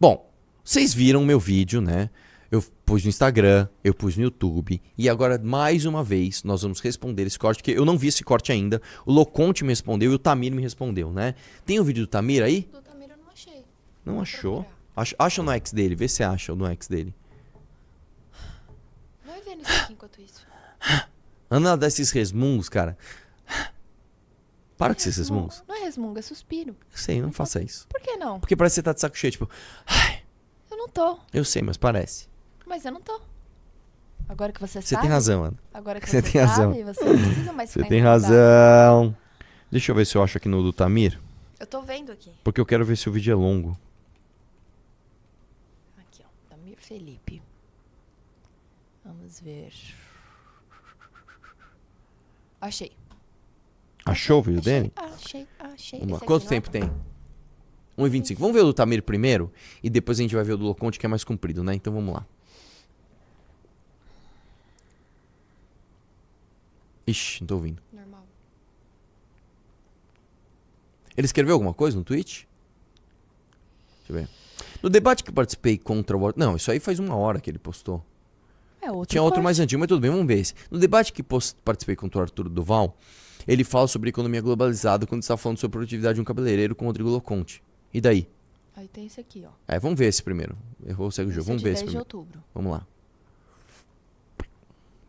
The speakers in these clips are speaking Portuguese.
Bom, vocês viram o meu vídeo, né? Eu pus no Instagram, eu pus no YouTube. E agora, mais uma vez, nós vamos responder esse corte, porque eu não vi esse corte ainda. O Loconte me respondeu e o Tamir me respondeu, né? Tem o vídeo do Tamir aí? Do Tamir eu não achei. Não achou? Acha no X dele, vê se acha no X dele. Vai vendo isso aqui enquanto isso. Anda desses resmungos, cara. Para com esses resmungos. Não é resmungo, é suspiro. Eu sei, não faça isso. Por que não? Porque parece que você tá de saco cheio, tipo... Ai, Eu não tô. eu sei, mas parece. Mas eu não tô. Agora que você Você sabe. tem razão, Ana. Agora que Você você tem razão. sabe, você não precisa mais Você ficar tem incomodado. razão. Deixa eu ver se eu acho aqui no do Tamir. Eu tô vendo aqui. Porque eu quero ver se o vídeo é longo. Aqui, ó. Tamir Felipe. Vamos ver. Achei. Achou o vídeo dele? Achei. Vamos lá. Esse Quanto aqui, tempo não é? tem? 1h25. Vamos ver o do Tamir primeiro e depois a gente vai ver o do Loconte, que é mais comprido, né? Então vamos lá. Ixi, não tô ouvindo. Normal. Ele escreveu alguma coisa no tweet? Deixa eu ver. No debate que eu participei contra o... Não, isso aí faz 1 hora que ele postou. É outro Tinha outro corte. mais antigo, mas tudo bem, vamos ver esse. No debate que participei contra o Arthur Duval, ele fala sobre economia globalizada quando está falando sobre produtividade de um cabeleireiro com o Rodrigo Loconte. E daí? Aí tem esse aqui, ó. Vamos ver esse primeiro. Errou, segue o jogo. Esse Vamos é ver de esse 10 de primeiro. outubro. Vamos lá.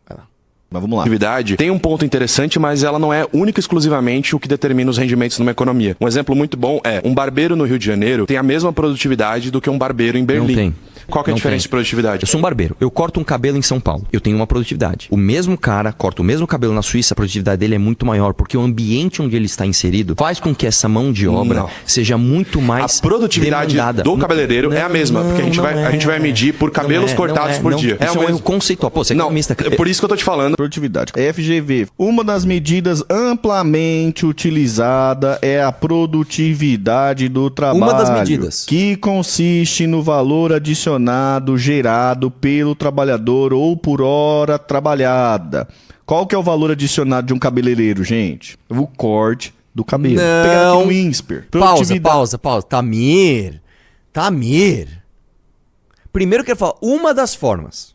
Vai lá. Mas vamos lá. Atividade tem um ponto interessante, mas ela não é única e exclusivamente o que determina os rendimentos numa economia. Um exemplo muito bom é um barbeiro no Rio de Janeiro tem a mesma produtividade do que um barbeiro em Berlim. Não tem. Qual que é a Não diferença tem. de produtividade? Eu sou um barbeiro. Eu corto um cabelo em São Paulo. Eu tenho uma produtividade. O mesmo cara corta o mesmo cabelo na Suíça, a produtividade dele é muito maior, porque o ambiente onde ele está inserido faz com que essa mão de obra Não. seja muito mais A produtividade demandada. do cabeleireiro é a mesma, porque a gente vai medir por cabelos cortados por dia. Isso é um mesmo. erro conceitual. Pô, você é Não, economista. é por isso que eu tô te falando. Produtividade. FGV. Uma das medidas amplamente utilizada é a produtividade do trabalho. Uma das medidas. Que consiste no valor adicionado gerado pelo trabalhador ou por hora trabalhada. Qual que é o valor adicionado de um cabeleireiro, gente? O corte do cabelo. Não. Pegar aqui um INSPER. Pausa. Tamir. Primeiro eu quero falar uma das formas.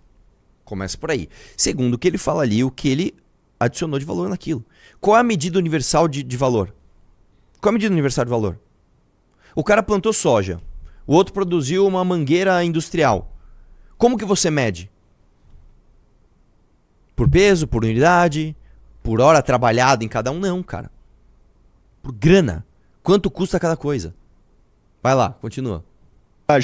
Começa por aí. Segundo, o que ele fala ali, o que ele adicionou de valor naquilo. Qual é a medida universal de valor? Qual é a medida universal de valor? O cara plantou soja. O outro produziu uma mangueira industrial. Como que você mede? Por peso, por unidade, por hora trabalhada em cada um? Não, cara. Por grana. Quanto custa cada coisa? Vai lá, continua.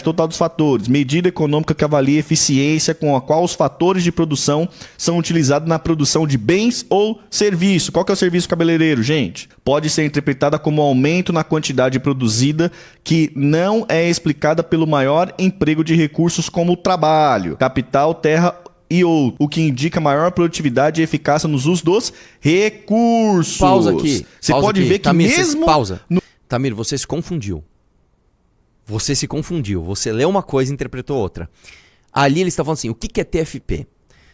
Total dos fatores. Medida econômica que avalia a eficiência com a qual os fatores de produção são utilizados na produção de bens ou serviço. Qual que é o serviço cabeleireiro, gente? Pode ser interpretada como aumento na quantidade produzida que não é explicada pelo maior emprego de recursos como o trabalho, capital, terra e outro, o que indica maior produtividade e eficácia nos usos dos recursos. Pausa aqui. Você pausa pode aqui. ver que Tamir, mesmo... Pausa. Tamir, você se confundiu. Você leu uma coisa e interpretou outra. Ali eles estavam falando assim, o que é TFP?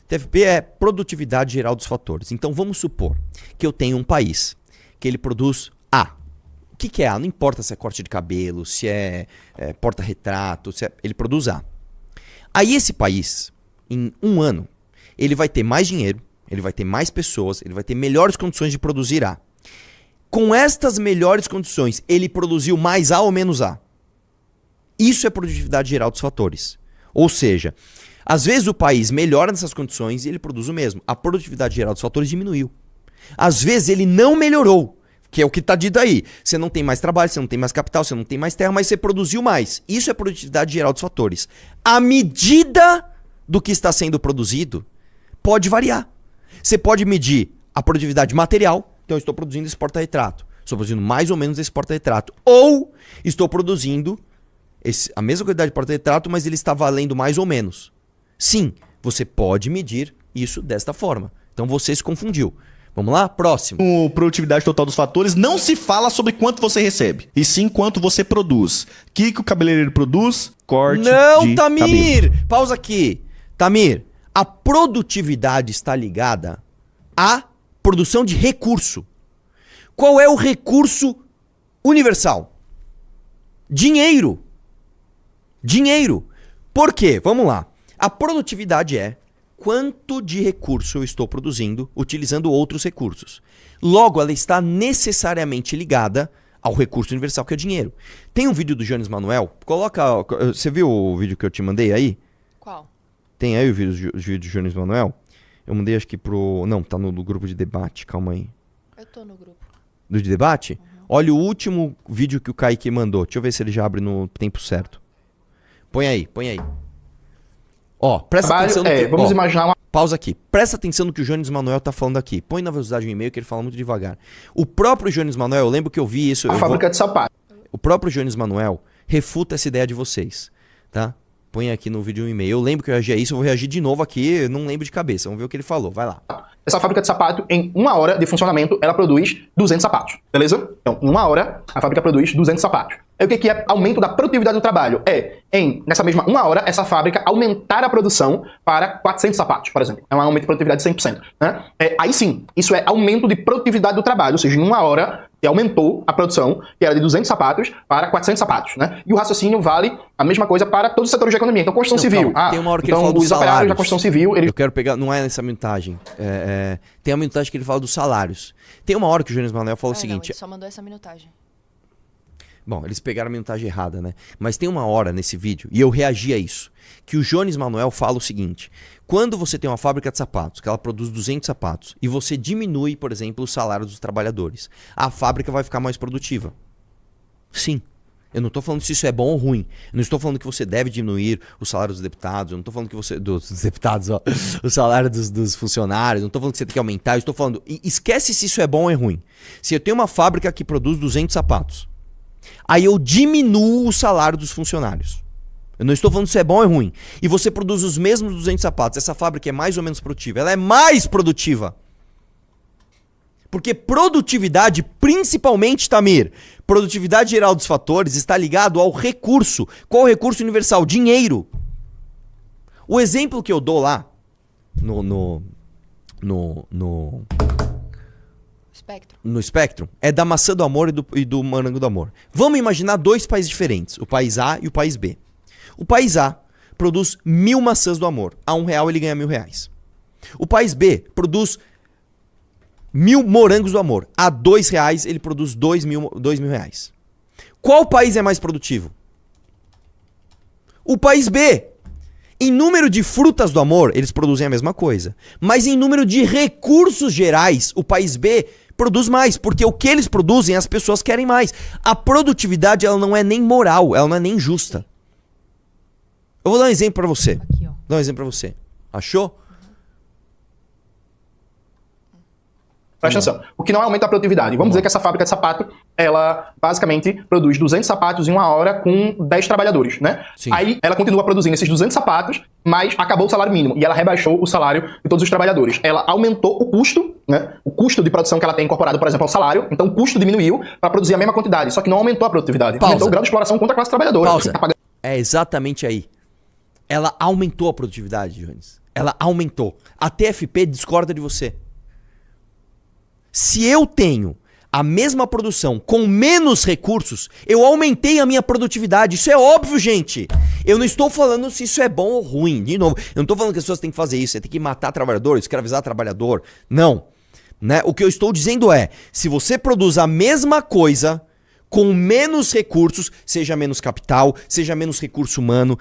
TFP é produtividade geral dos fatores. Então vamos supor que eu tenho um país que ele produz A. O que é A? Não importa se é corte de cabelo, se é porta-retrato, ele produz A. Aí esse país, em 1 ano, ele vai ter mais dinheiro, ele vai ter mais pessoas, ele vai ter melhores condições de produzir A. Com estas melhores condições, ele produziu mais A ou menos A? Isso é produtividade geral dos fatores. Ou seja, às vezes o país melhora nessas condições e ele produz o mesmo. A produtividade geral dos fatores diminuiu. Às vezes ele não melhorou, que é o que está dito aí. Você não tem mais trabalho, você não tem mais capital, você não tem mais terra, mas você produziu mais. Isso é produtividade geral dos fatores. A medida do que está sendo produzido pode variar. Você pode medir a produtividade material. Então eu estou produzindo esse porta-retrato. Estou produzindo mais ou menos esse porta-retrato. Ou estou produzindo a mesma quantidade de porta-retrato, mas ele está valendo mais ou menos. Sim, você pode medir isso desta forma. Então você se confundiu. Vamos lá? Próximo. O produtividade total dos fatores não se fala sobre quanto você recebe, e sim quanto você produz. O que o cabeleireiro produz? Corte de Tamir! cabelo. Pausa aqui. Tamir, a produtividade está ligada à produção de recurso. Qual é o recurso universal? Dinheiro. Dinheiro. Por quê? Vamos lá. A produtividade é quanto de recurso eu estou produzindo utilizando outros recursos. Logo, ela está necessariamente ligada ao recurso universal, que é o dinheiro. Tem um vídeo do Jones Manuel. Coloca. Você viu o vídeo que eu te mandei aí? Qual? Tem aí o vídeo do Jones Manuel? Eu mandei acho que pro. Não, tá no grupo de debate. Calma aí. Eu tô no grupo. Do de debate? Olha o último vídeo que o Kaique mandou. Deixa eu ver se ele já abre no tempo certo. Põe aí, põe aí. Ó, presta atenção no que... Vamos imaginar uma... Pausa aqui. Presta atenção no que o Jones Manuel tá falando aqui. Põe na velocidade do e-mail que ele fala muito devagar. O próprio Jones Manuel, eu lembro que eu vi isso... fábrica de sapato. O próprio Jones Manuel refuta essa ideia de vocês, tá? Põe aqui no vídeo um e-mail. Eu lembro que eu reagi a isso, eu vou reagir de novo aqui, eu não lembro de cabeça. Vamos ver o que ele falou, vai lá. Essa fábrica de sapato, em 1 hora de funcionamento, ela produz 200 sapatos, beleza? Então, em 1 hora, a fábrica produz 200 sapatos. Aí o que é aumento da produtividade do trabalho? Nessa mesma 1 hora, essa fábrica aumentar a produção para 400 sapatos, por exemplo. É um aumento de produtividade de 100%. Né? Aí sim, isso é aumento de produtividade do trabalho, ou seja, em 1 hora, que aumentou a produção, que era de 200 sapatos para 400 sapatos. Né? E o raciocínio vale a mesma coisa para todos os setores de economia. Então, construção civil. Calma, tem uma hora que então, ele fala dos os operários salários. da construção civil, eles... Eu quero pegar, não é nessa minutagem. Tem a minutagem que ele fala dos salários. Tem uma hora que o Jones Manuel falou o Não, seguinte... ele só mandou essa minutagem. Bom, eles pegaram a minutagem errada, né? Mas tem uma hora nesse vídeo, e eu reagi a isso, que o Jones Manuel fala o seguinte: quando você tem uma fábrica de sapatos, que ela produz 200 sapatos, e você diminui, por exemplo, o salário dos trabalhadores, a fábrica vai ficar mais produtiva. Sim. Eu não estou falando se isso é bom ou ruim. Eu não estou falando que você deve diminuir o salário dos deputados. Eu não estou falando que você... Dos deputados, ó. O salário dos funcionários. Eu não estou falando que você tem que aumentar. Eu estou falando... Esquece se isso é bom ou é ruim. Se eu tenho uma fábrica que produz 200 sapatos, aí eu diminuo o salário dos funcionários. Eu não estou falando se é bom ou é ruim. E você produz os mesmos 200 sapatos. Essa fábrica é mais ou menos produtiva. Ela é mais produtiva. Porque produtividade, principalmente, Tamir, produtividade geral dos fatores está ligado ao recurso. Qual é o recurso universal? Dinheiro. O exemplo que eu dou lá no Spectrum é da maçã do amor e do morango do amor. Vamos imaginar 2 países diferentes, o país A e o país B. O país A produz 1.000 maçãs do amor. A R$1 ele ganha R$1.000. O país B produz 1.000 morangos do amor. A R$2 ele produz R$2.000. Qual país é mais produtivo? O país B. Em número de frutas do amor, eles produzem a mesma coisa. Mas em número de recursos gerais, o país B produz mais. Porque o que eles produzem, as pessoas querem mais. A produtividade, ela não é nem moral, ela não é nem justa. Eu vou dar um exemplo pra você. Aqui, ó. Vou dar um exemplo pra você. Achou? Presta atenção. O que não aumenta a produtividade? Vamos dizer que essa fábrica de sapato, ela basicamente produz 200 sapatos em 1 hora com 10 trabalhadores, né? Sim. Aí ela continua produzindo esses 200 sapatos, mas acabou o salário mínimo e ela rebaixou o salário de todos os trabalhadores. Ela aumentou o custo, né? O custo de produção que ela tem incorporado, por exemplo, ao salário. Então o custo diminuiu para produzir a mesma quantidade, só que não aumentou a produtividade. Pausa. Aumentou o grau de exploração contra a classe trabalhadora. Pausa. Tá pagando... É exatamente aí. Ela aumentou a produtividade, Jones. Ela aumentou. A TFP discorda de você. Se eu tenho a mesma produção com menos recursos, eu aumentei a minha produtividade. Isso é óbvio, gente. Eu não estou falando se isso é bom ou ruim. De novo, eu não estou falando que as pessoas têm que fazer isso. Você tem que matar trabalhador, escravizar trabalhador. Não. Né? O que eu estou dizendo é, se você produz a mesma coisa com menos recursos, seja menos capital, seja menos recurso humano,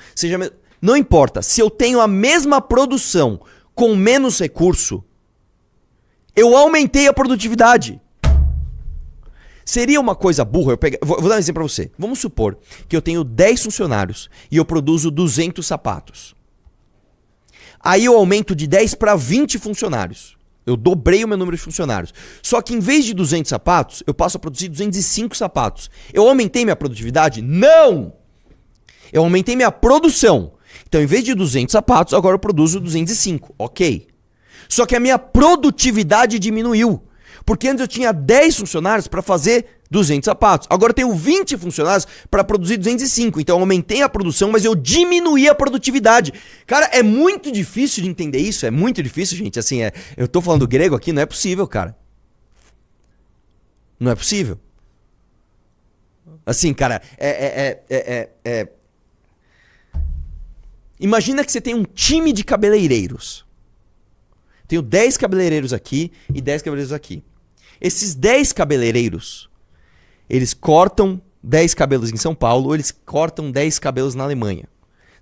não importa. Se eu tenho a mesma produção com menos recurso, eu aumentei a produtividade. Seria uma coisa burra, vou dar um exemplo pra você. Vamos supor que eu tenho 10 funcionários e eu produzo 200 sapatos. Aí eu aumento de 10 para 20 funcionários. Eu dobrei o meu número de funcionários. Só que em vez de 200 sapatos, eu passo a produzir 205 sapatos. Eu aumentei minha produtividade? Não! Eu aumentei minha produção. Então, em vez de 200 sapatos, agora eu produzo 205. Ok. Só que a minha produtividade diminuiu. Porque antes eu tinha 10 funcionários para fazer 200 sapatos. Agora eu tenho 20 funcionários para produzir 205. Então eu aumentei a produção, mas eu diminuí a produtividade. Cara, é muito difícil de entender isso. É muito difícil, gente. Assim, eu tô falando grego aqui, não é possível, cara. Não é possível. Assim, cara, Imagina que você tem um time de cabeleireiros. Tenho 10 cabeleireiros aqui e 10 cabeleireiros aqui. Esses 10 cabeleireiros, eles cortam 10 cabelos em São Paulo ou eles cortam 10 cabelos na Alemanha.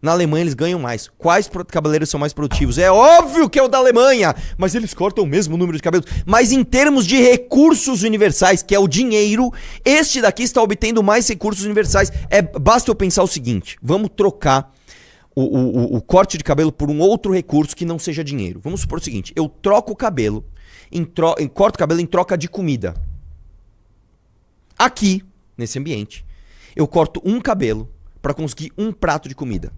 Na Alemanha eles ganham mais. Quais cabeleireiros são mais produtivos? É óbvio que é o da Alemanha, mas eles cortam o mesmo número de cabelos. Mas em termos de recursos universais, que é o dinheiro, este daqui está obtendo mais recursos universais. Basta eu pensar o seguinte, vamos trocar o corte de cabelo por um outro recurso que não seja dinheiro. Vamos supor o seguinte, eu troco o cabelo, corto o cabelo em troca de comida. Aqui, nesse ambiente, eu corto um cabelo para conseguir um prato de comida.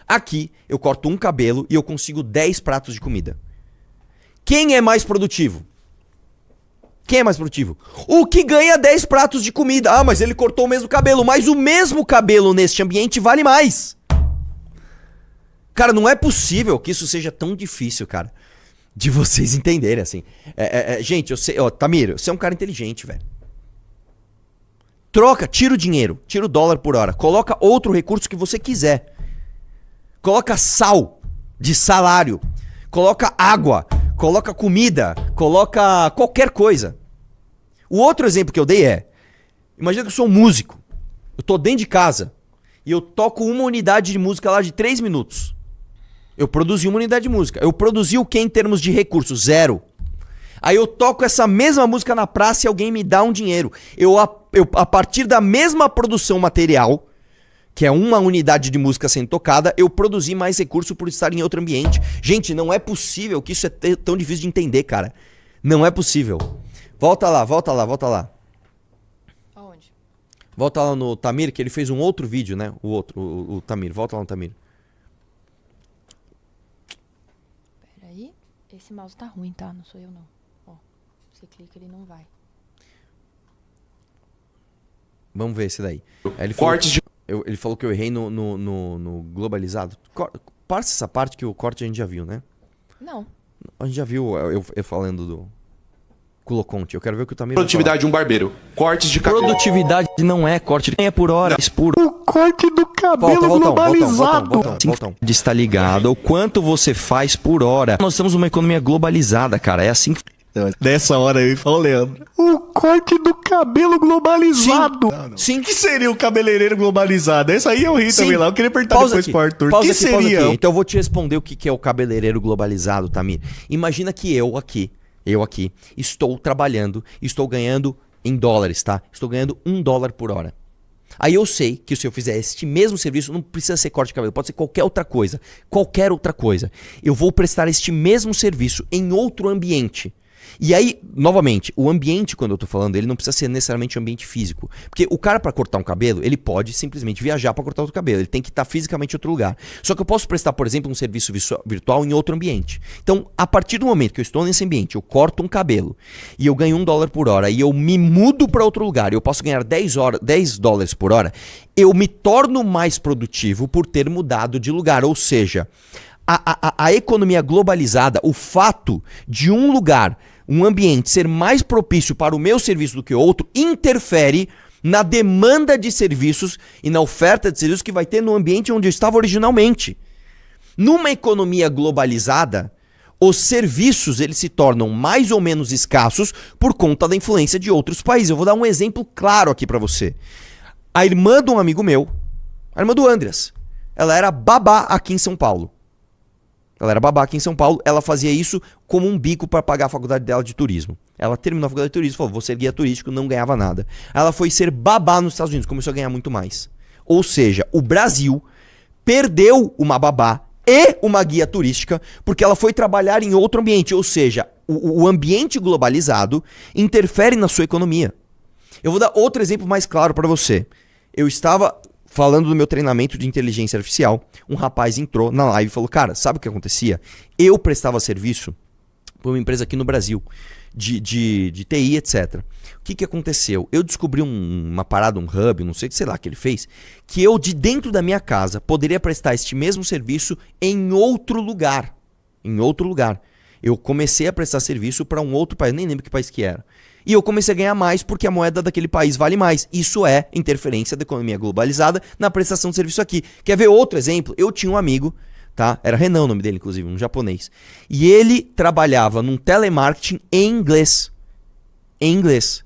Aqui, eu corto um cabelo e eu consigo 10 pratos de comida. Quem é mais produtivo? Quem é mais produtivo? O que ganha 10 pratos de comida. Ah, mas ele cortou o mesmo cabelo. Mas o mesmo cabelo neste ambiente vale mais. Cara, não é possível que isso seja tão difícil, cara, de vocês entenderem, assim. Gente, eu sei... Ó, Tamir, você é um cara inteligente, velho. Troca, tira o dinheiro, tira o dólar por hora. Coloca outro recurso que você quiser. Coloca sal de salário. Coloca água. Coloca comida. Coloca qualquer coisa. O outro exemplo que eu dei é... Imagina que eu sou um músico. Eu tô dentro de casa. E eu toco uma unidade de música lá de 3 minutos. Eu produzi uma unidade de música. Eu produzi o que em termos de recursos? 0. Aí eu toco essa mesma música na praça e alguém me dá um dinheiro. Eu, a partir da mesma produção material, que é uma unidade de música sendo tocada, eu produzi mais recurso por estar em outro ambiente. Gente, não é possível que isso é tão difícil de entender, cara. Não é possível. Volta lá. Aonde? Volta lá no Tamir, que ele fez um outro vídeo, né? O Tamir. Volta lá no Tamir. Peraí. Esse mouse tá ruim, tá? Não sou eu, não. Ó, você clica, ele não vai. Vamos ver esse daí. Aí ele falou que eu errei no globalizado. Parça essa parte que o corte a gente já viu, né? Não. A gente já viu eu falando do Culoconte. Eu quero ver o que o Tamir Produtividade de um barbeiro. Cortes de cabelo. Produtividade não é corte de... É por hora. É por... O corte do cabelo globalizado. Voltão. Está ligado ao quanto você faz por hora. Nós estamos numa economia globalizada, cara. É assim que... Nessa hora eu falo, Leandro. O corte do cabelo globalizado. Sim. O que seria o cabeleireiro globalizado? Essa aí eu ri também lá. Eu queria perguntar depois pro Arthur. O que seria? Então eu vou te responder o que é o cabeleireiro globalizado, Tamir. Imagina que eu aqui, estou trabalhando, estou ganhando em dólares, tá? Estou ganhando $1 por hora. Aí eu sei que se eu fizer este mesmo serviço, não precisa ser corte de cabelo, pode ser qualquer outra coisa. Qualquer outra coisa. Eu vou prestar este mesmo serviço em outro ambiente. E aí, novamente, o ambiente, quando eu tô falando, ele não precisa ser necessariamente um ambiente físico. Porque o cara, para cortar um cabelo, ele pode simplesmente viajar para cortar outro cabelo. Ele tem que estar fisicamente em outro lugar. Só que eu posso prestar, por exemplo, um serviço virtual em outro ambiente. Então, a partir do momento que eu estou nesse ambiente, eu corto um cabelo e eu ganho $1 por hora e eu me mudo para outro lugar e eu posso ganhar $10 por hora, eu me torno mais produtivo por ter mudado de lugar. Ou seja, a economia globalizada, o fato de um lugar, um ambiente ser mais propício para o meu serviço do que outro, interfere na demanda de serviços e na oferta de serviços que vai ter no ambiente onde eu estava originalmente. Numa economia globalizada, os serviços eles se tornam mais ou menos escassos por conta da influência de outros países. Eu vou dar um exemplo claro aqui para você. A irmã de um amigo meu, a irmã do Andreas, ela era babá aqui em São Paulo. Ela fazia isso como um bico para pagar a faculdade dela de turismo. Ela terminou a faculdade de turismo, falou, vou ser guia turístico, não ganhava nada. Ela foi ser babá nos Estados Unidos, começou a ganhar muito mais. Ou seja, o Brasil perdeu uma babá e uma guia turística porque ela foi trabalhar em outro ambiente. Ou seja, o ambiente globalizado interfere na sua economia. Eu vou dar outro exemplo mais claro para você. Eu estava falando do meu treinamento de inteligência artificial, um rapaz entrou na live e falou, cara, sabe o que acontecia? Eu prestava serviço para uma empresa aqui no Brasil, de TI, etc. O que aconteceu? Eu descobri uma parada, um hub, não sei, sei lá o que ele fez, que eu de dentro da minha casa poderia prestar este mesmo serviço em outro lugar. Eu comecei a prestar serviço para um outro país, nem lembro que país que era. E eu comecei a ganhar mais porque a moeda daquele país vale mais. Isso é interferência da economia globalizada na prestação de serviço aqui. Quer ver outro exemplo? Eu tinha um amigo, tá? Era Renan o nome dele, inclusive, um japonês. E ele trabalhava num telemarketing em inglês. Em inglês.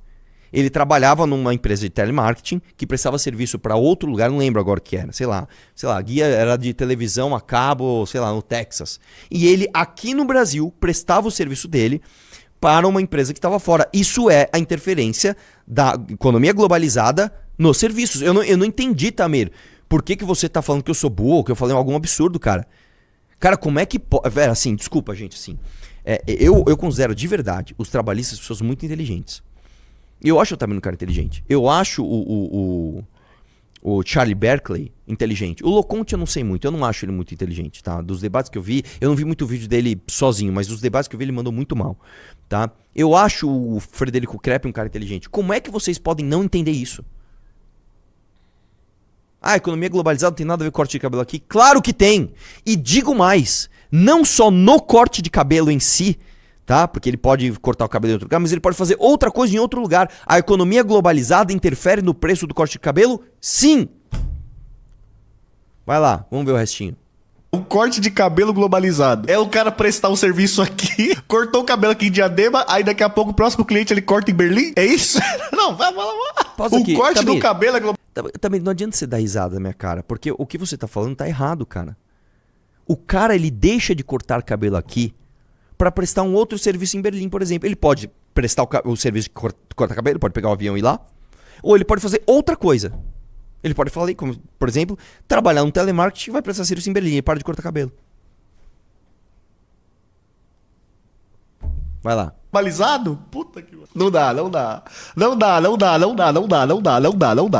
Ele trabalhava numa empresa de telemarketing que prestava serviço para outro lugar, não lembro agora o que era, sei lá, a guia era de televisão a cabo, sei lá, no Texas. E ele, aqui no Brasil, prestava o serviço dele para uma empresa que estava fora. Isso é a interferência da economia globalizada nos serviços. Eu não entendi, Tamir, por que você tá falando que eu sou burro, que eu falei algum absurdo, cara. Cara, como é que pode... Velho, assim, desculpa, gente, assim. Eu considero de verdade os trabalhistas pessoas muito inteligentes. Eu acho o Tamir um cara inteligente. Eu acho o Charlie Berkeley inteligente. O Loconte eu não sei muito, eu não acho ele muito inteligente, tá? Dos debates que eu vi, eu não vi muito vídeo dele sozinho, mas dos debates que eu vi ele mandou muito mal, tá? Eu acho o Frederico Krepp um cara inteligente. Como é que vocês podem não entender isso? Ah, a economia globalizada não tem nada a ver com corte de cabelo aqui? Claro que tem! E digo mais, não só no corte de cabelo em si, tá? Porque ele pode cortar o cabelo em outro lugar, mas ele pode fazer outra coisa em outro lugar. A economia globalizada interfere no preço do corte de cabelo? Sim! Vai lá, vamos ver o restinho. O corte de cabelo globalizado. É o cara prestar um serviço aqui, cortou o cabelo aqui em Diadema, aí daqui a pouco o próximo cliente ele corta em Berlim? É isso? Não, vai. Pausa O aqui. corte Tamir, do cabelo é globalizado. Também não adianta você dar risada na minha cara, porque o que você tá falando tá errado, cara. O cara, ele deixa de cortar cabelo aqui para prestar um outro serviço em Berlim, por exemplo. Ele pode prestar o serviço de cortar cabelo, pode pegar o avião e ir lá, ou ele pode fazer outra coisa. Ele pode falar, como, por exemplo, trabalhar no telemarketing e vai prestar serviço em Berlim e para de cortar cabelo. Vai lá. Globalizado? Puta que... Não dá.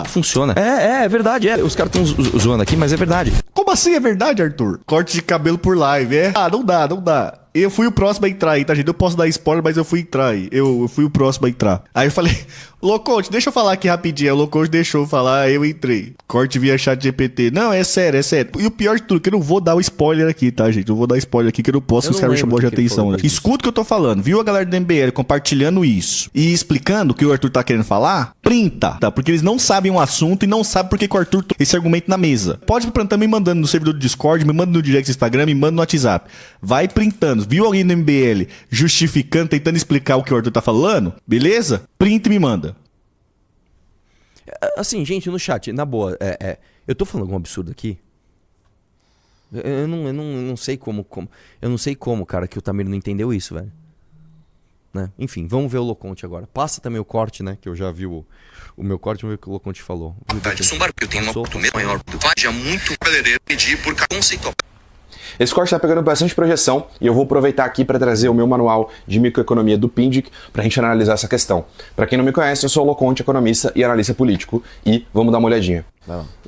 Funciona. É verdade. Os caras estão zoando aqui, mas é verdade. Como assim é verdade, Arthur? Corte de cabelo por live, é? Ah, não dá. Eu fui o próximo a entrar aí, tá, gente? Eu posso dar spoiler, mas eu fui entrar aí. Eu fui o próximo a entrar. Aí eu falei, Loconte, deixa eu falar aqui rapidinho. O Loconte deixou eu falar, aí eu entrei. Corte via chat GPT. Não, é sério. E o pior de tudo, que eu não vou dar o spoiler aqui, tá, gente? Eu vou dar spoiler aqui que eu não posso, Eu os não caras me lembro chamou de o que ele atenção, falou né? disso. Escuta o que eu tô falando. Viu a galera do MBL compartilhando isso e explicando o que o Arthur tá querendo falar? Printa, tá? Porque eles não sabem o assunto e não sabem por que o Arthur trouxe esse argumento na mesa. Pode printar me mandando no servidor do Discord, me manda no direct do Instagram, me manda no WhatsApp. Vai printando. Viu alguém no MBL justificando, tentando explicar o que o Arthur tá falando? Beleza? Printa e me manda. Assim, gente, no chat, na boa, eu tô falando algum absurdo aqui? Eu não sei como. Eu não sei como, cara, que o Tamir não entendeu isso, velho. Né? Enfim, vamos ver o Loconte agora. Passa também o corte, né? Que eu já vi o meu corte, vamos ver o que o Loconte falou. Um barco tem uma oportunidade maior do que muito cabeleireiro pedir por conceitual. Esse corte está pegando bastante projeção e eu vou aproveitar aqui para trazer o meu manual de microeconomia do Pindic para a gente analisar essa questão. Para quem não me conhece, eu sou o Loconte, economista e analista político, e vamos dar uma olhadinha.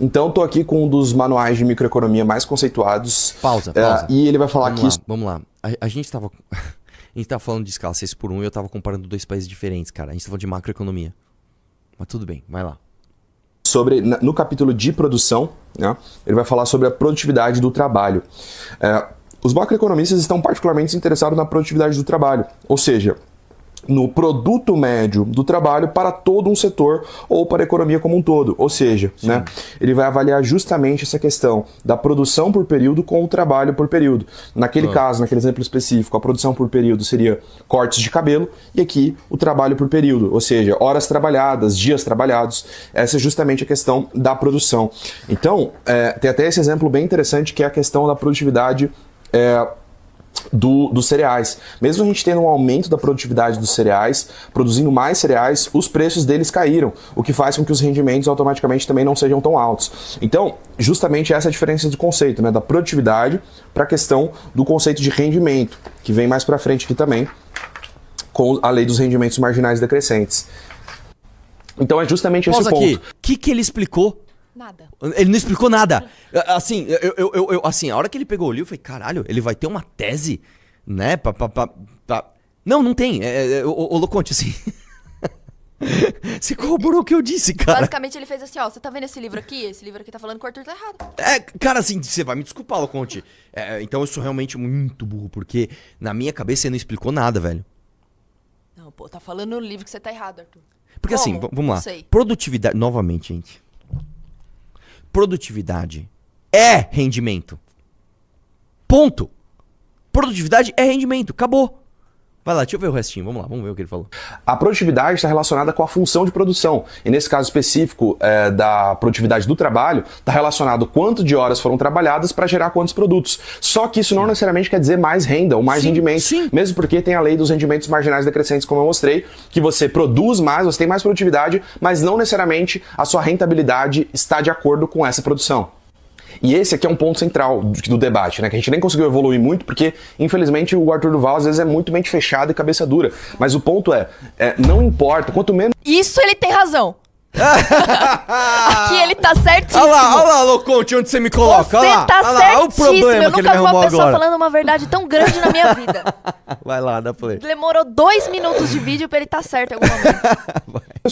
Então, estou aqui com um dos manuais de microeconomia mais conceituados. Pausa. E ele vai falar Vamos lá. A gente tava falando de escala 6x1 e eu tava comparando dois países diferentes, cara. A gente tá falando de macroeconomia. Mas tudo bem, vai lá. No capítulo de produção, né, ele vai falar sobre a produtividade do trabalho. Os macroeconomistas estão particularmente interessados na produtividade do trabalho, ou seja, no produto médio do trabalho para todo um setor ou para a economia como um todo. Ou seja, né, ele vai avaliar justamente essa questão da produção por período com o trabalho por período. Naquele caso, naquele exemplo específico, a produção por período seria cortes de cabelo e aqui o trabalho por período, ou seja, horas trabalhadas, dias trabalhados. Essa é justamente a questão da produção. Então, tem até esse exemplo bem interessante que é a questão da produtividade dos cereais. Mesmo a gente tendo um aumento da produtividade dos cereais, produzindo mais cereais, os preços deles caíram, o que faz com que os rendimentos automaticamente também não sejam tão altos. Então, justamente essa é a diferença do conceito, né, da produtividade para a questão do conceito de rendimento, que vem mais para frente aqui também, com a lei dos rendimentos marginais decrescentes. Então é justamente esse o ponto. Aqui. O que ele explicou? Nada. Ele não explicou nada. Assim, assim, a hora que ele pegou o livro, eu falei, caralho, ele vai ter uma tese, né? Não tem. O Loconte, assim. Você corroborou o que eu disse, cara. Basicamente ele fez assim, ó, você tá vendo esse livro aqui? Esse livro aqui tá falando que o Arthur tá errado. Cara, assim, você vai me desculpar, Loconte. Então eu sou realmente muito burro, porque na minha cabeça você não explicou nada, velho. Não, Pô, tá falando no livro que você tá errado, Arthur. Porque assim, Como? vamos lá. Não sei. Produtividade, novamente, gente. Produtividade é rendimento. Ponto. Produtividade é rendimento. Acabou. Vai lá, deixa eu ver o restinho. Vamos lá, vamos ver o que ele falou. A produtividade está relacionada com a função de produção. E nesse caso específico da produtividade do trabalho, está relacionado quanto de horas foram trabalhadas para gerar quantos produtos. Só que isso não necessariamente quer dizer mais renda ou mais rendimento. Sim. Mesmo porque tem a lei dos rendimentos marginais decrescentes, como eu mostrei, que você produz mais, você tem mais produtividade, mas não necessariamente a sua rentabilidade está de acordo com essa produção. E esse aqui é um ponto central do debate, né? Que a gente nem conseguiu evoluir muito, porque, infelizmente, o Arthur Duval às vezes é muito mente fechada e cabeça dura. Mas o ponto não importa, quanto menos Isso ele tem razão. Aqui ele tá certíssimo. Olha lá, Loconte, onde você me coloca. Você olha lá, tá olha lá, olha o certíssimo. problema Eu que ele nunca me vi uma arrumou pessoa agora. falando uma verdade tão grande na minha vida. Vai lá, dá play. Demorou 2 minutos de vídeo pra ele tá certo em algum momento.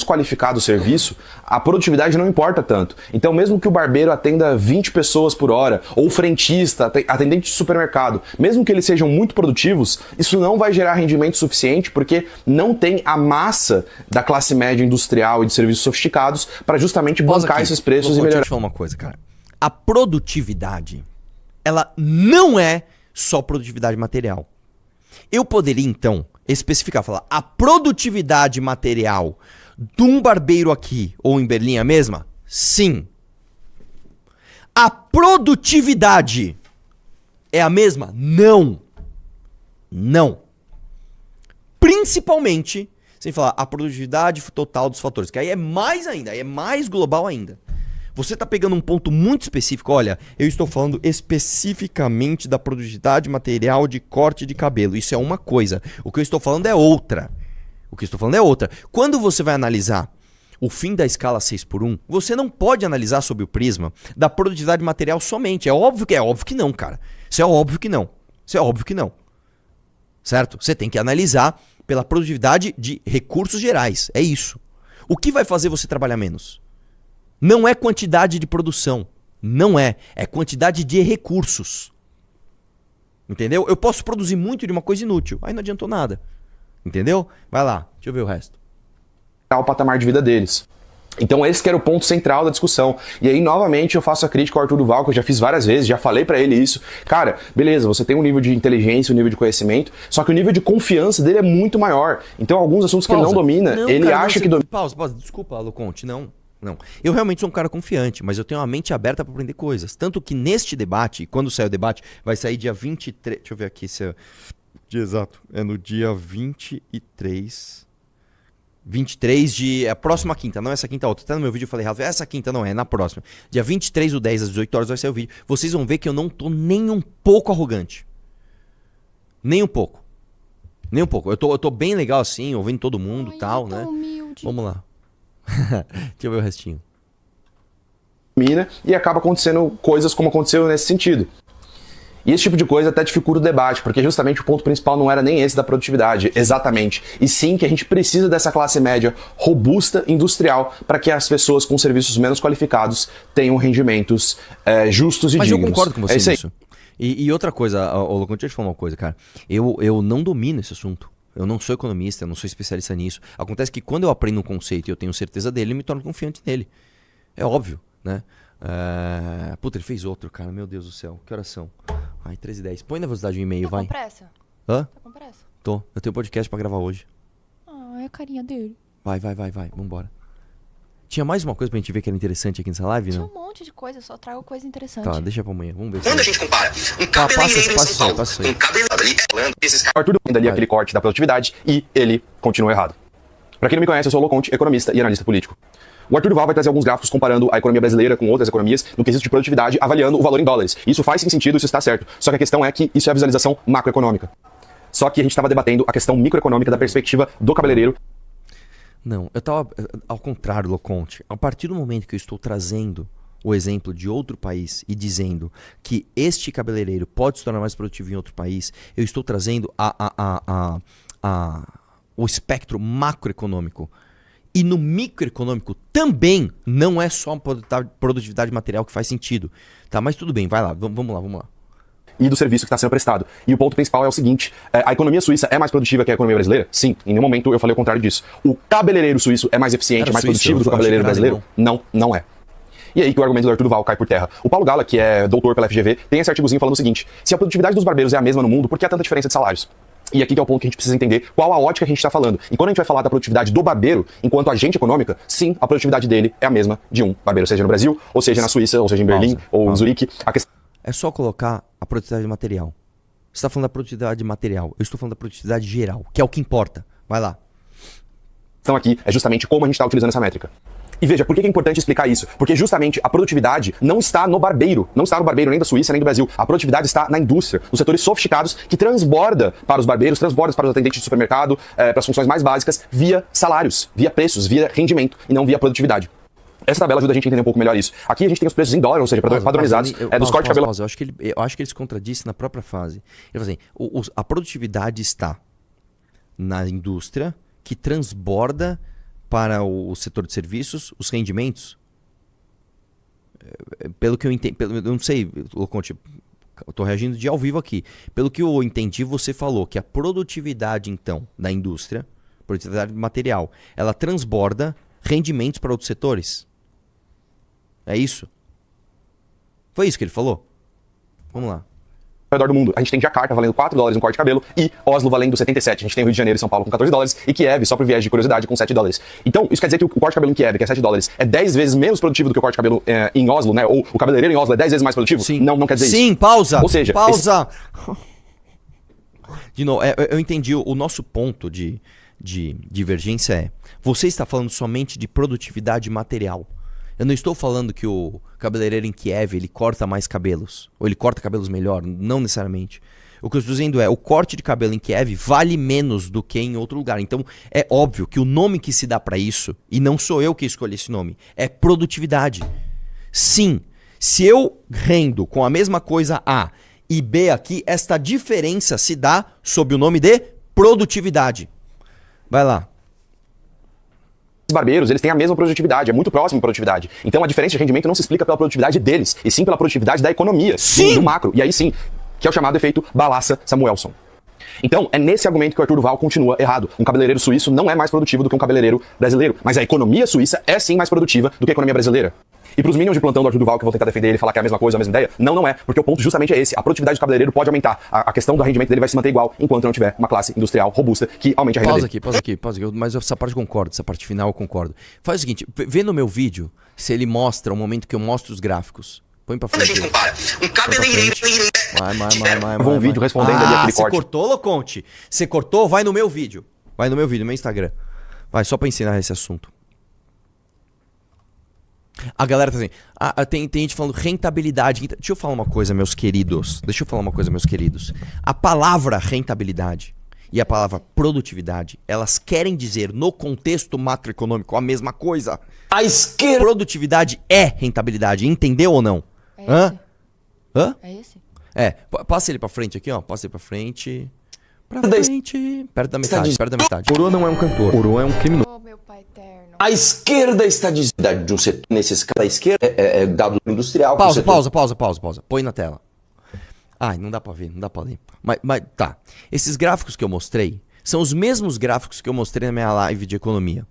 qualificado o serviço, a produtividade não importa tanto. Então, mesmo que o barbeiro atenda 20 pessoas por hora, ou o frentista, atendente de supermercado, mesmo que eles sejam muito produtivos, isso não vai gerar rendimento suficiente, porque não tem a massa da classe média industrial e de serviços sofisticados para justamente bancar esses preços e Loconte, melhorar. Deixa eu te falar uma coisa, cara. A produtividade, ela não é só produtividade material. Eu poderia, então, especificar, falar, a produtividade material de um barbeiro aqui, ou em Berlim a mesma? Sim. A produtividade é a mesma? Não. Não. Principalmente, sem falar a produtividade total dos fatores, que aí é mais ainda, aí é mais global ainda. Você está pegando um ponto muito específico. Olha, eu estou falando especificamente da produtividade material de corte de cabelo. Isso é uma coisa. O que eu estou falando é outra. Quando você vai analisar o fim da escala 6x1, você não pode analisar sob o prisma da produtividade material somente. É óbvio que não, cara. Isso é óbvio que não. Certo? Você tem que analisar pela produtividade de recursos gerais. É isso. O que vai fazer você trabalhar menos? Não é quantidade de produção. Não é. É quantidade de recursos. Entendeu? Eu posso produzir muito de uma coisa inútil. Aí não adiantou nada. Entendeu? Vai lá. Deixa eu ver o resto. O patamar de vida deles. Então esse que era o ponto central da discussão. E aí, novamente, eu faço a crítica ao Arthur Duval, que eu já fiz várias vezes, já falei pra ele isso. Cara, beleza, você tem um nível de inteligência, um nível de conhecimento, só que o nível de confiança dele é muito maior. Então alguns assuntos que ele não domina, ele cara, acha que domina. Pausa. Desculpa, Loconte, não. Eu realmente sou um cara confiante, mas eu tenho uma mente aberta pra aprender coisas. Tanto que neste debate, quando sair o debate, vai sair dia 23... Deixa eu ver aqui se é... Dia exato. É no dia 23 de... É a próxima quinta, não essa quinta, outra. Até no meu vídeo eu falei errado. Essa quinta não é na próxima. Dia 23/10 às 18 horas vai sair o vídeo. Vocês vão ver que eu não tô nem um pouco arrogante. Nem um pouco. Eu tô bem legal assim, ouvindo todo mundo e tal, né? Humilde. Vamos lá. Deixa eu ver o restinho. E acaba acontecendo coisas como aconteceu nesse sentido. E esse tipo de coisa até dificulta o debate, porque justamente o ponto principal não era nem esse da produtividade, exatamente. E sim que a gente precisa dessa classe média robusta, industrial, para que as pessoas com serviços menos qualificados tenham rendimentos justos e Mas dignos. eu concordo com você isso aí. nisso. E outra coisa, Loconte, deixa eu te falar uma coisa, cara. Eu não domino esse assunto. Eu não sou economista, eu não sou especialista nisso. Acontece que quando eu aprendo um conceito e eu tenho certeza dele, eu me torno confiante nele. É óbvio, né? Puta, ele fez outro, cara. Meu Deus do céu. Que horas são? Ai, 13h10. Põe na velocidade o e-mail, vai. Tá com pressa? Hã? Tá com pressa? Tô. Eu tenho podcast pra gravar hoje. Ah, é a carinha dele. Vai. Vambora. Tinha mais uma coisa pra gente ver que era interessante aqui nessa live, Tinha não? um monte de coisa, eu só trago coisa interessante. Tá, deixa pra amanhã. Vamos ver Quando a se... gente compara um cabeleireiro em São Paulo, passa aí. um cabeleireiro ali é Holanda, esses caras... O Arthur ainda ali aquele corte da produtividade e ele continua errado. Para quem não me conhece, eu sou o Loconte, economista e analista político. O Arthur Duval vai trazer alguns gráficos comparando a economia brasileira com outras economias no quesito de produtividade, avaliando o valor em dólares. Isso faz sim sentido, isso está certo. Só que a questão é que isso é a visualização macroeconômica. Só que a gente estava debatendo a questão microeconômica da perspectiva do cabeleireiro. Não, eu tava... Ao contrário, Loconte. A partir do momento que eu estou trazendo o exemplo de outro país e dizendo que este cabeleireiro pode se tornar mais produtivo em outro país, eu estou trazendo o espectro macroeconômico. E no microeconômico também não é só a produtividade material que faz sentido. Tá, mas tudo bem, vai lá, vamos lá. e do serviço que está sendo prestado. E o ponto principal é o seguinte, a economia suíça é mais produtiva que a economia brasileira? Sim, em nenhum momento eu falei o contrário disso. O cabeleireiro suíço é mais eficiente, Era mais suíço, produtivo do que o eu achei cabeleireiro que era brasileiro? Não, não é. E aí que o argumento do Arthur Duval cai por terra. O Paulo Gala, que é doutor pela FGV, tem esse artigozinho falando o seguinte: se a produtividade dos barbeiros é a mesma no mundo, por que há tanta diferença de salários? E aqui que é o ponto que a gente precisa entender qual a ótica que a gente está falando. E quando a gente vai falar da produtividade do barbeiro, enquanto agente econômica, sim, a produtividade dele é a mesma de um barbeiro, seja no Brasil, ou seja na Suíça, ou seja em Berlim, ou em Zurique. A questão É só colocar a produtividade material. Você está falando da produtividade material. Eu estou falando da produtividade geral, que é o que importa. Vai lá. aqui é justamente como a gente está utilizando essa métrica. E veja, por que é importante explicar isso? Porque justamente a produtividade não está no barbeiro. Não está no barbeiro nem da Suíça, nem do Brasil. A produtividade está na indústria, nos setores sofisticados que transborda para os barbeiros, transborda para os atendentes de supermercado, para as funções mais básicas, via salários, via preços, via rendimento e não via produtividade. Essa tabela ajuda a gente a entender um pouco melhor isso. Aqui a gente tem os preços em dólar, ou seja, padronizados, dos cortes de cabelo. Eu acho que ele se contradisse na própria frase. Ele fala assim, a produtividade está na indústria que transborda para o setor de serviços, os rendimentos. Pelo que eu entendo, eu não sei, Loconte, eu estou reagindo de ao vivo aqui. Pelo que eu entendi, você falou que a produtividade, então, da indústria, produtividade material, ela transborda rendimentos para outros setores. É isso? Foi isso que ele falou? Vamos lá. Ao redor do mundo. A gente tem Jakarta valendo $4 um corte de cabelo e Oslo valendo 77. A gente tem o Rio de Janeiro e São Paulo com $14 e Kiev, só por viés de curiosidade, com $7. Então, isso quer dizer que o corte de cabelo em Kiev, que é $7, é 10 vezes menos produtivo do que o corte de cabelo em Oslo, né? Ou o cabeleireiro em Oslo é 10 vezes mais produtivo? Sim. Não quer dizer isso. Sim, pausa. Ou seja, pausa. De novo, eu entendi. O nosso ponto de divergência é: você está falando somente de produtividade material. Eu não estou falando que o cabeleireiro em Kiev ele corta mais cabelos, ou ele corta cabelos melhor, não necessariamente. O que eu estou dizendo é, o corte de cabelo em Kiev vale menos do que em outro lugar. Então, é óbvio que o nome que se dá para isso, e não sou eu que escolhi esse nome, é produtividade. Sim, se eu rendo com a mesma coisa A e B aqui, esta diferença se dá sob o nome de produtividade. Vai lá. Os barbeiros, eles têm a mesma produtividade, é muito próximo de produtividade. Então a diferença de rendimento não se explica pela produtividade deles, e sim pela produtividade da economia, do macro. E aí sim, que é o chamado efeito Balassa-Samuelson. Então, é nesse argumento que o Arthur Duval continua errado. Um cabeleireiro suíço não é mais produtivo do que um cabeleireiro brasileiro, mas a economia suíça é sim mais produtiva do que a economia brasileira. E para os minions de plantão do Arthur Duval, que vão tentar defender ele e falar que é a mesma coisa, a mesma ideia, não é, porque o ponto justamente é esse. A produtividade do cabeleireiro pode aumentar, a questão do rendimento dele vai se manter igual, enquanto não tiver uma classe industrial robusta que aumente a renda dele. Pausa aqui. Mas essa parte eu concordo, essa parte final eu concordo. Faz o seguinte, vê no meu vídeo se ele mostra o momento que eu mostro os gráficos. Põe pra Quando a frente. gente compara um cabeleireiro Vai. Vou um vídeo respondendo ali aquele você corte. cortou, Loconte? Você cortou? Vai no meu vídeo. Vai no meu vídeo, no meu Instagram. Vai, só pra ensinar esse assunto. A galera tá assim, tem gente falando rentabilidade. Deixa eu falar uma coisa, meus queridos. A palavra rentabilidade e a palavra produtividade, elas querem dizer no contexto macroeconômico a mesma coisa. A esquerda. Produtividade é rentabilidade, entendeu ou não? É esse? Hã? É esse? Passa ele pra frente aqui, ó. Passa ele pra frente. Pra frente. Perto da metade. Coroa não é um cantor. Coroa é um criminoso. Oh, meu pai eterno. A esquerda está dizendo de um setor, nesses casos, a esquerda é dado industrial. Pausa. Põe na tela. Ai, não dá pra ver, não dá pra ler. Mas tá. Esses gráficos que eu mostrei são os mesmos gráficos que eu mostrei na minha live de economia.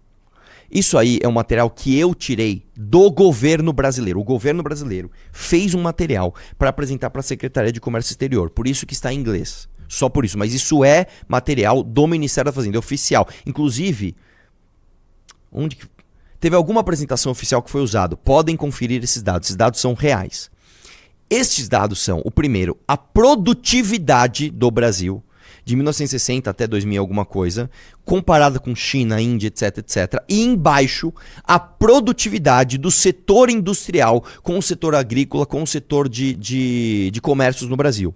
Isso aí é um material que eu tirei do governo brasileiro. O governo brasileiro fez um material para apresentar para a Secretaria de Comércio Exterior. Por isso que está em inglês. Só por isso. Mas isso é material do Ministério da Fazenda, oficial. Inclusive, teve alguma apresentação oficial que foi usado. Podem conferir esses dados. Esses dados são reais. Estes dados são, o primeiro, a produtividade do Brasil de 1960 até 2000 alguma coisa, comparada com China, Índia, etc. E embaixo, a produtividade do setor industrial com o setor agrícola, com o setor de comércios no Brasil.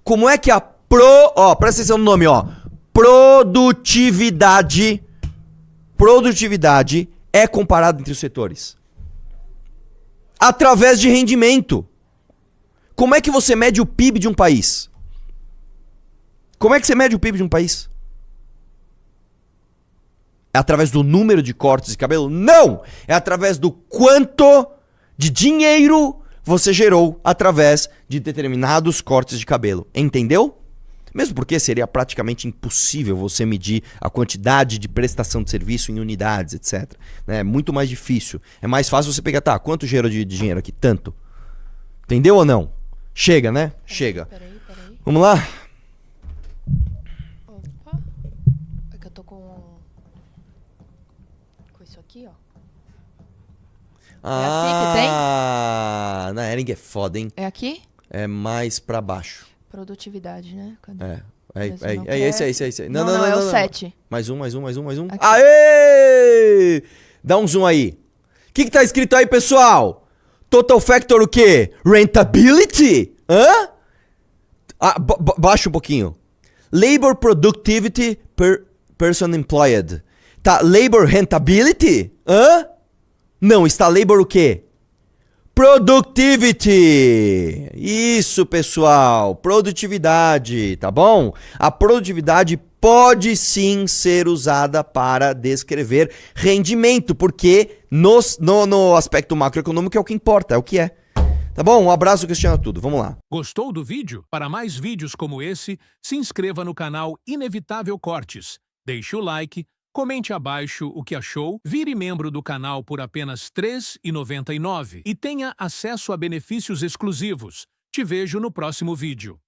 Como é que presta atenção no nome, ó. Produtividade é comparada entre os setores. Através de rendimento. Como é que você mede o PIB de um país? É através do número de cortes de cabelo? Não! É através do quanto de dinheiro você gerou através de determinados cortes de cabelo. Entendeu? Mesmo porque seria praticamente impossível você medir a quantidade de prestação de serviço em unidades, etc. É muito mais difícil. É mais fácil você pegar, tá, quanto gerou de dinheiro aqui? Tanto. Entendeu ou não? Chega, né? Chega. Peraí. Vamos lá? Opa. É que eu tô com isso aqui, ó. aqui que tem? Na Hering é foda, hein? É aqui? É mais pra baixo. Produtividade, né? Cadê? É esse. Não, é o 7. Mais um. Aqui. Aê! Dá um zoom aí. O que tá escrito aí, pessoal? Total Factor o quê? Rentability? Hã? Baixa um pouquinho. Labor Productivity per Person Employed. Tá, Labor Rentability? Hã? Não, está Labor o quê? Productivity! Isso, pessoal, produtividade, tá bom? A produtividade pode sim ser usada para descrever rendimento, porque no aspecto macroeconômico é o que importa, é o que é. Tá bom? Um abraço, Cristiano, tudo. Vamos lá. Gostou do vídeo? Para mais vídeos como esse, se inscreva no canal Inevitável Cortes, deixe o like, comente abaixo o que achou, vire membro do canal por apenas R$ 3,99 e tenha acesso a benefícios exclusivos. Te vejo no próximo vídeo.